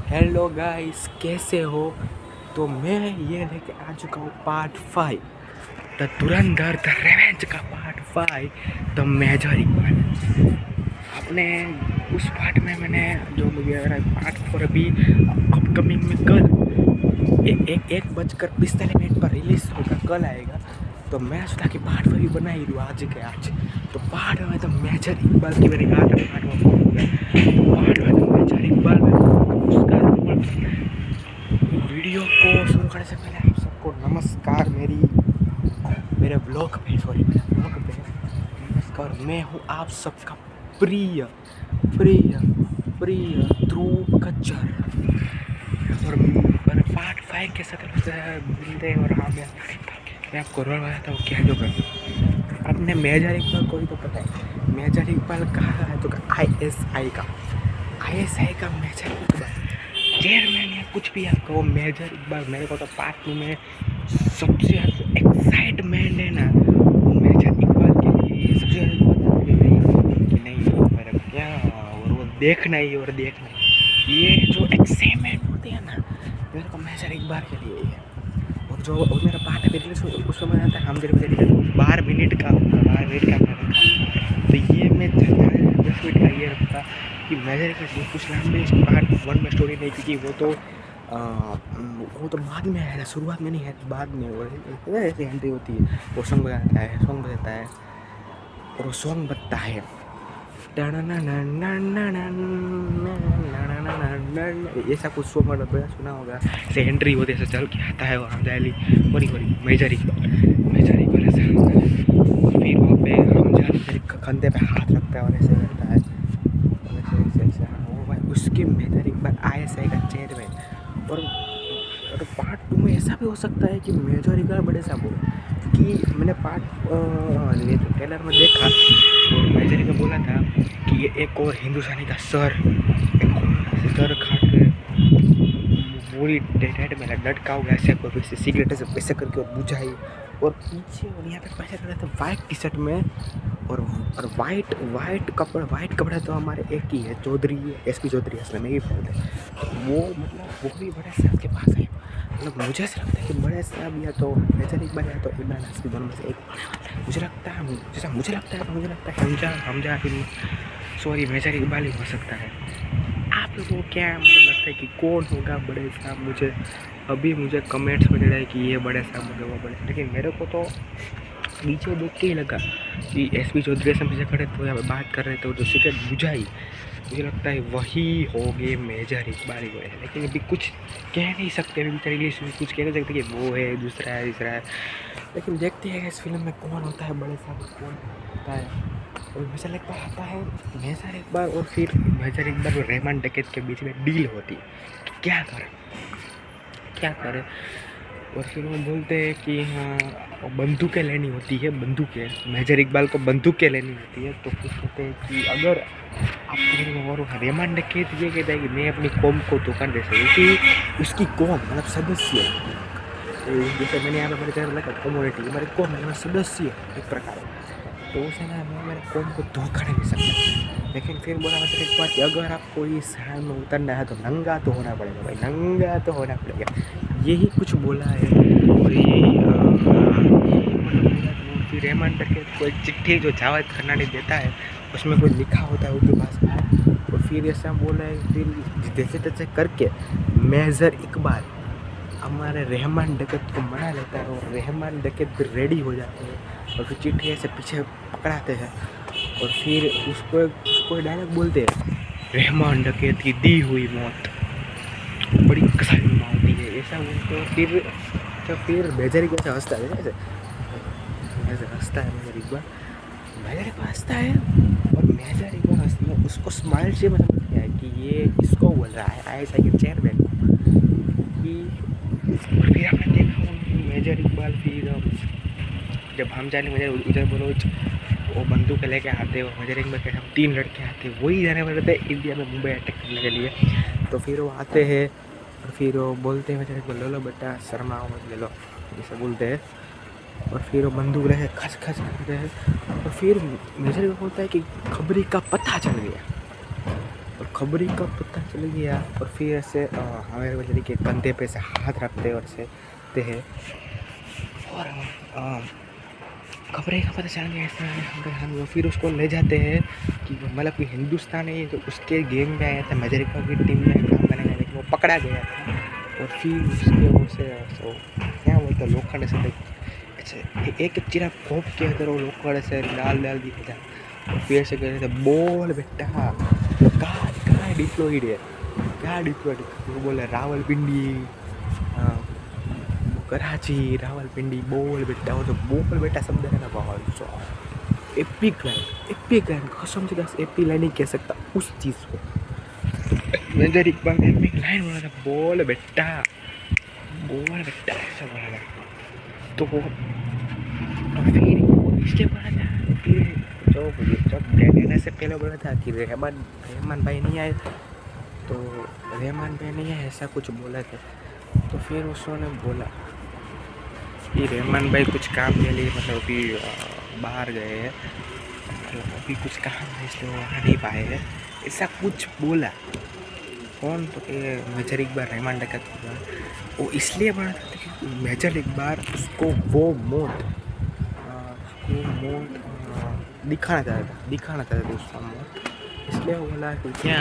Hello guys, कैसे हो। तो मैं ये लेके आ चुका हूँ part 5 the Dhurandhar the revenge का पार्ट 5 द मेजर इक्वल। अपने उस पार्ट में मैंने जो मुझे पार्ट 4 अभी अपकमिंग में कल एक बजकर 45 पर रिलीज होगा, कल आएगा। तो मैं सोचा कि पार्ट 5 बना ही दूँ आज के आज। तो पार्ट में तो मेजर इकबाल की मैंने कहा था पार्ट में होगा, तो पार्ट में तो मेजर इकबाल में उसका वीडियो को शुरू करने से पहले आप सबको नमस्कार। मेरे ब्लॉग पे नमस्कार। मैं हूँ आप सबका प्रिय प्रिय प्रिय ध्रुव खच्चर। और पार्ट 5 के साथ मिलते हैं। और हाँ, मैं आपको रोल बताता हूँ क्या जो कर अपने मेजर इकबाल को ही तो पता है। मेजर इकबाल कहा है तो ISI का मेजर इकबाल चेयरमैन या कुछ भी आप कहो, मेजर इकबाल मेरे को तो पार्ट 2 में सबसे एक्साइटमेंट है ना, वो मेजर इकबाल के लिए सबसे ज़्यादा कि नहीं मेरे को क्या, और वो देखना ही ये जो एक्साइटमेंट होती है ना, मेरे को मेजर इकबाल के लिए ही है। और जो मेरा पार्ट है रिलीज उसमें मैं आता है हम 12 मिनट का तो ये मैं 10 मिनट का ये रखता कि मेजर इकबाल कुछ लंबे पार्ट 1 में स्टोरी नहीं, क्योंकि वो तो बाद में है ना, शुरुआत में नहीं है, बाद में वो ऐसी एंट्री होती है। वो सॉन्ग बजाता है और वो सॉन्ग बजता है ऐसा कुछ सॉन्ग मतलब सुना होगा। ऐसे एंट्री होती है, ऐसे चल के आता है वहाँ जाली मेजर इकबाल ऐसा। फिर वहाँ पे हम जाली मेरे कंधे पे हाथ रखता है और ऐसे करता है ऐसे वो भाई उसके मेजर इकबाल ISI का चेयरमैन। और पार्ट 2 में ऐसा भी हो सकता है कि मेजर इकबाल बड़े साहब हो, क्योंकि मैंने पार्ट ट्रेलर में देखा और मेजर इकबाल बोला था कि ये एक और हिंदुस्तानी का सर खाट के पूरी डेड में लटका हुआ ऐसे वैसे सिगरेट ऐसे करके और बुझाई और पीछे और यहाँ पे पैसे खड़े थे वाइट टी शर्ट में और वाइट कपड़ा तो हमारे एक ही है, चौधरी SP चौधरी असलम में ही फैल है। तो वो मतलब वो भी बड़े साहब के पास है। मतलब मुझे ऐसा लगता है कि बड़े साहब या तो मेजर इकबाल या तो इमरान हाशमी, दोनों में से एक मुझे लगता है। जैसा मुझे लगता है Hamza film sorry major Iqbal ही हो सकता है। आप लोगों को क्या मतलब लगता है कि कौन होगा बड़े साहब? मुझे कमेंट्स में दे रहा है कि ये बड़े साहब होगा वो बड़े, लेकिन मेरे को तो नीचे देख के ही लगा कि SP चौधरी से पीछे खड़े तो यहाँ बात कर रहे थे, जो सिगरेट बुझाई मुझे लगता है वही हो गए मेजर इकबाल ही बड़े। लेकिन अभी कुछ कह नहीं सकते, अभी बेचारे कुछ कह नहीं सकते कि वो है दूसरा है तीसरा है। लेकिन देखते हैं इस फिल्म में कौन होता है बड़े साहब, कौन होता है। और मेजर इकबाल आता है, मेजर इकबाल और फिर मेजर इकबाल और रहमान डकैत के बीच में डील होती है कि क्या करे। और फिर वो बोलते हैं कि हाँ बंदूकें लेनी होती है, मेजर इकबाल को बंदूकें लेनी होती है। तो फिर कहते हैं कि अगर आपको और रहमान डकैत ये कहता है कि मैं अपनी कौम को धोखा दे सकूँ, कि उसकी कौम मतलब सदस्य, जैसे मैंने यहाँ पे मेरे चैनल लगा कम्युनिटी हमारी कौम है, सदस्य एक प्रकार, तो उसे ना मैं मेरे कौम को धोखा नहीं दे सकता। लेकिन फिर बोला मतलब एक बार कि अगर आपको इस हाल में उतरना है तो नंगा तो होना पड़ेगा भाई, नंगा तो होना पड़ेगा, यही कुछ बोला है। और फिर रहमान डकैत को एक चिट्ठी जो जावेद खन्नानी देता है उसमें कोई लिखा होता है उसके पास। और फिर ऐसा बोला है, फिर जैसे तैसे करके मेजर इकबाल हमारे रहमान डकैत को मना लेता है और रहमान डकैत फिर रेडी हो जाते हैं और फिर चिट्ठी ऐसे पीछे पकड़ाते हैं। और फिर उसको डायरेक्ट बोलते हैं रहमान डकैत की दी हुई मौत बड़ी कसाई होती है, ऐसा बोलते हैं। फिर मेजर इकबाल से हंसता है, मेजर इकबाल हंसता है और मेजर इकबाल हंसता है, उसको स्माइल से मतलब क्या है कि ये किसको बोल रहा है ISI के चेयरमैन की। और फिर आपने देखा मेजर इकबाल फिर जब हम जाने मेजर उधर बोलो वो बंदूक लेके आते हो, मेजर इकबाल के हम 3 लड़के आते हैं, वही जाने वाले थे इंडिया में मुंबई अटैक करने के लिए। तो फिर वो आते हैं और फिर वो बोलते हैं मेजर इकबाल ले लो बेटा शर्माओ मत, ले लो ऐसे बोलते हैं। और फिर वो बंदूक लेके खच करते हैं। और फिर मेजर इकबाल बोलता है कि खबरी का पता चल गया, और खबरी का पता चल गया और फिर ऐसे हमारे मेजरिक के कंधे पे से हाथ रखते और ऐसे ते हैं और खबरें का पता चल गया ऐसा हम फिर उसको ले जाते हैं कि मतलब कि हिंदुस्तान है तो उसके गेम में आया था मेजरिका की टीम में काम करने गया लेकिन वो पकड़ा गया था और फिर उसके वो से क्या बोलते हैं लोखंड से अच्छा एक चिरा खोप के अंदर वो लोखंड से डाल दिया था और फिर से कह रहे थे बोल बेटा कहाँ डिप्लॉइड है क्या डिप्लॉइड वो बोले रावलपिंडी कराची रावलपिंडी बोल बेटा वो तो बोल बेटा शब्द है ना बहुत एपिक लाइन कसम से दस एपिक लाइन नहीं कह सकता उस चीज़ को मेजर इकबाल ने एपिक लाइन बोला था बोल बेटा ऐसा बोला था तो फिर इसके बाद फिर जब देने से पहले बोला था कि रहमान भाई नहीं आए तो रहमान भाई नहीं आए ऐसा कुछ बोला था तो फिर उसने बोला कि रहमान भाई कुछ काम के लिए मतलब अभी बाहर गए हैं अभी कुछ काम है इसलिए वो आ नहीं पाए हैं ऐसा कुछ बोला कौन तो मेजर इकबाल रहमान डकैत वो इसलिए बोला था कि मेजर इकबाल उसको वो मौत दिखाना चाहता था उसका मौत इसलिए वो बोला कि क्या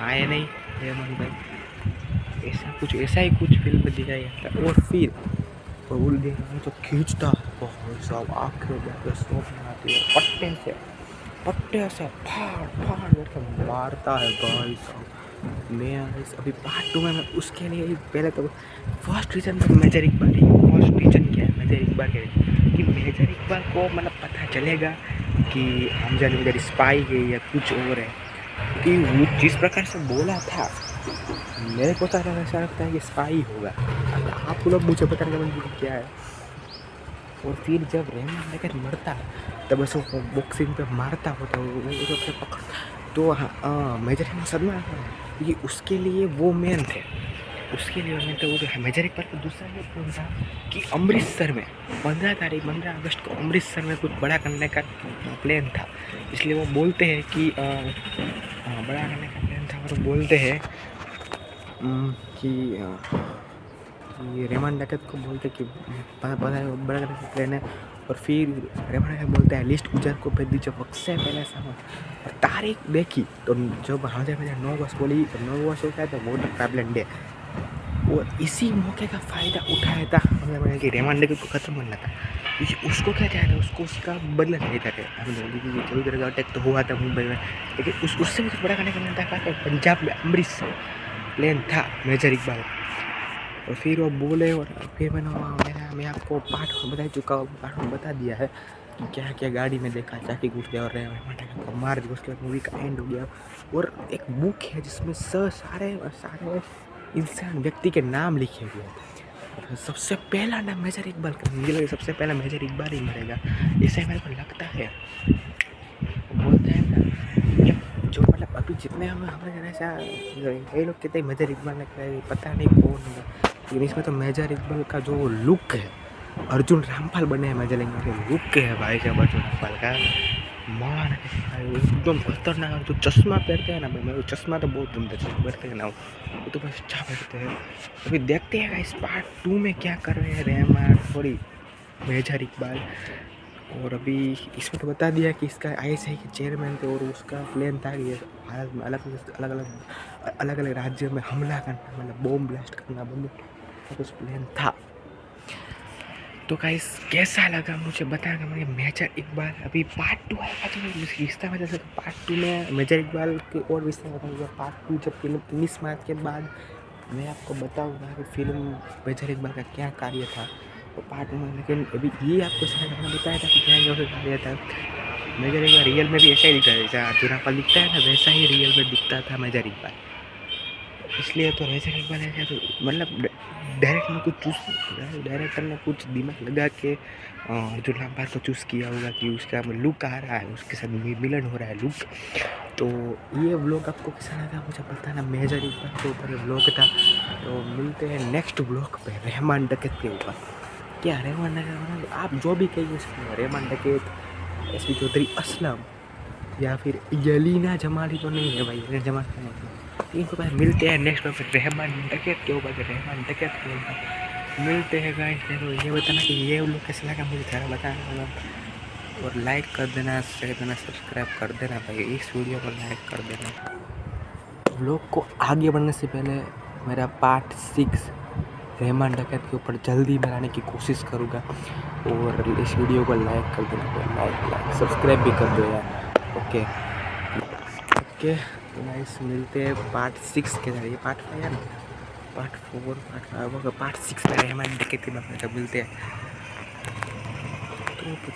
आए नहीं रहमान भाई ऐसा ही कुछ फिल्म दिखाया था और फिर बोल दिया तो खींचता बहुत सब आँखें जाके सोच बनाती है पट्टे से फाड़ करके मारता है गाइस साहब मैं अभी पार्ट 2 में मैं उसके लिए पहले तो फर्स्ट रीज़न तो मेजर इकबाल क्या है मेजर इकबाल कि मेजर इकबाल को मतलब पता चलेगा कि हमजा निगर स्पाई है या कुछ और है कि वो जिस प्रकार से बोला था मेरे को तो ऐसा लगता है कि स्पाई होगा आप लोग मुझे बताने का क्या है और फिर जब रहमान डकैत मरता तब ऐसे बॉक्सिंग पे मारता होता वो पकड़ तो हाँ मेजर इकबाल सदमा ये उसके लिए वो मेन थे वो मेजर इकबाल का दूसरा ये कौन था कि अमृतसर में 15 अगस्त को अमृतसर में कुछ बड़ा करने का प्लान था इसलिए वो बोलते हैं कि बड़ा करने का प्लान था और बोलते हैं कि रहमान डकैत को बोलते कि बड़ा करने का प्लान है और फिर रहमान डकैत बोलते हैं लिस्ट गुजर को भेज दीजिए वक्त से पहले सामान और तारीख देखी तो जब हमारे 9 वर्ष बोली तो 9 वर्ष हो गया तो वोटर प्रॉब्लम डे और इसी मौके का फ़ायदा उठाया था हमने कि रहमान डकैत को ख़त्म करना था उसको क्या चाहता उसको उसका बदला नहीं था चौधरी तरह का अटैक तो हुआ था मुंबई में लेकिन उससे भी बड़ा करने का था पंजाब में अमृतसर प्लान था मेजर इकबाल और फिर वो बोले और फिर मैं आपको पार्ट बता चुका हूँ पार्ट बता दिया है कि क्या क्या गाड़ी में देखा चाकी घुस गया और रहमान डकैत को मार दिया उसके बाद मूवी का एंड हो गया और एक बुक है जिसमें सारे इंसान व्यक्ति के नाम लिखे हुए हैं सबसे पहला नाम मेजर इकबाल का मुझे लगा सबसे पहला मेजर इकबाल ही मरेगा ऐसे मेरे को लगता है बोलते हैं ना जो मतलब अभी जितने हमारे ऐसा कई लोग कहते हैं मेजर इकबाल ने पता नहीं कौन होगा लेकिन इसमें तो मेजर इकबाल का जो लुक है अर्जुन रामपाल बने हैं मेजर इकबाल के लुक है भाई साहब अर्जुन रामपाल का मान एकदम खतरनाक जो चश्मा पहनते हैं ना भाई मेरे चश्मा तो बहुत सुंदर चश्मा पहनते हैं ना वो तो बस अच्छा पहनते हैं अभी देखते हैं इस पार्ट 2 में क्या कर रहे हैं रहमान थोड़ी मेजर इकबाल और अभी इसमें तो बता दिया कि इसका ISI के चेयरमैन थे और उसका प्लान था कि भारत में अलग अलग राज्यों में हमला करना मतलब बॉम्ब ब्लास्ट करना बंदूक कुछ प्लान था तो गाइस कैसा लगा मुझे बताएगा मुझे मेजर इकबाल अभी पार्ट 2 आएगा तो रिश्ता में जैसे पार्ट 2 में मेजर इकबाल के और विस्तार बताऊँगा पार्ट 2 जब फिल्म 19 मार्च के बाद मैं आपको बताऊँगा कि फिल्म मेजर इकबाल का क्या कार्य था तो पार्ट 2 में लेकिन अभी ये आपको शायद मैंने बताया था कि क्या कार्य था मेजर इकबाल रियल में भी ऐसा ही दिखा जैसा अर्जुन रामपाल दिखता है ना वैसा ही रियल में दिखता था मेजर इकबाल इसलिए तो मेजर इकबाल ऐसा तो मतलब डायरेक्टर ने कुछ दिमाग लगा के अर्जुन रामपाल को चूज़ किया होगा कि उसका लुक आ रहा है उसके साथ मिलन हो रहा है लुक तो ये व्लॉग आपको कैसा लगा मुझे बताना मेजर इकबाल के ऊपर व्लॉग था तो मिलते हैं नेक्स्ट व्लॉग पे रहमान डकैत के ऊपर क्या रहमान डकैत आप जो भी कहिए उसको रहमान डकैत SP चौधरी असलम या फिर यलीना जमाली तो नहीं है भाई यलीना जमाली नहीं है इनको भाई मिलते हैं नेक्स्ट में फिर रहमान डकैत के ऊपर, रहमान डकैत के ऊपर मिलते हैं गाइस। देखो ये बताना कि ये लोग कैसे लगा मुझे ज़रा बताना, और लाइक कर देना, शेयर करना, सब्सक्राइब कर देना भाई, इस वीडियो को लाइक कर देना। व्लॉग को आगे बढ़ने से पहले मेरा पार्ट 6 रहमान डकैत के ऊपर जल्दी बनाने की कोशिश करूँगा, और इस वीडियो को लाइक कर देना, लाइक सब्सक्राइब भी कर दो यार। ओके ओके गाइस, मिलते हैं पार्ट 6 के जरिए। पार्ट 5 है ना, पार्ट 4 पार्ट 5 पार्ट 6 में रहमान डकैत के बारे में मिलते हैं। तो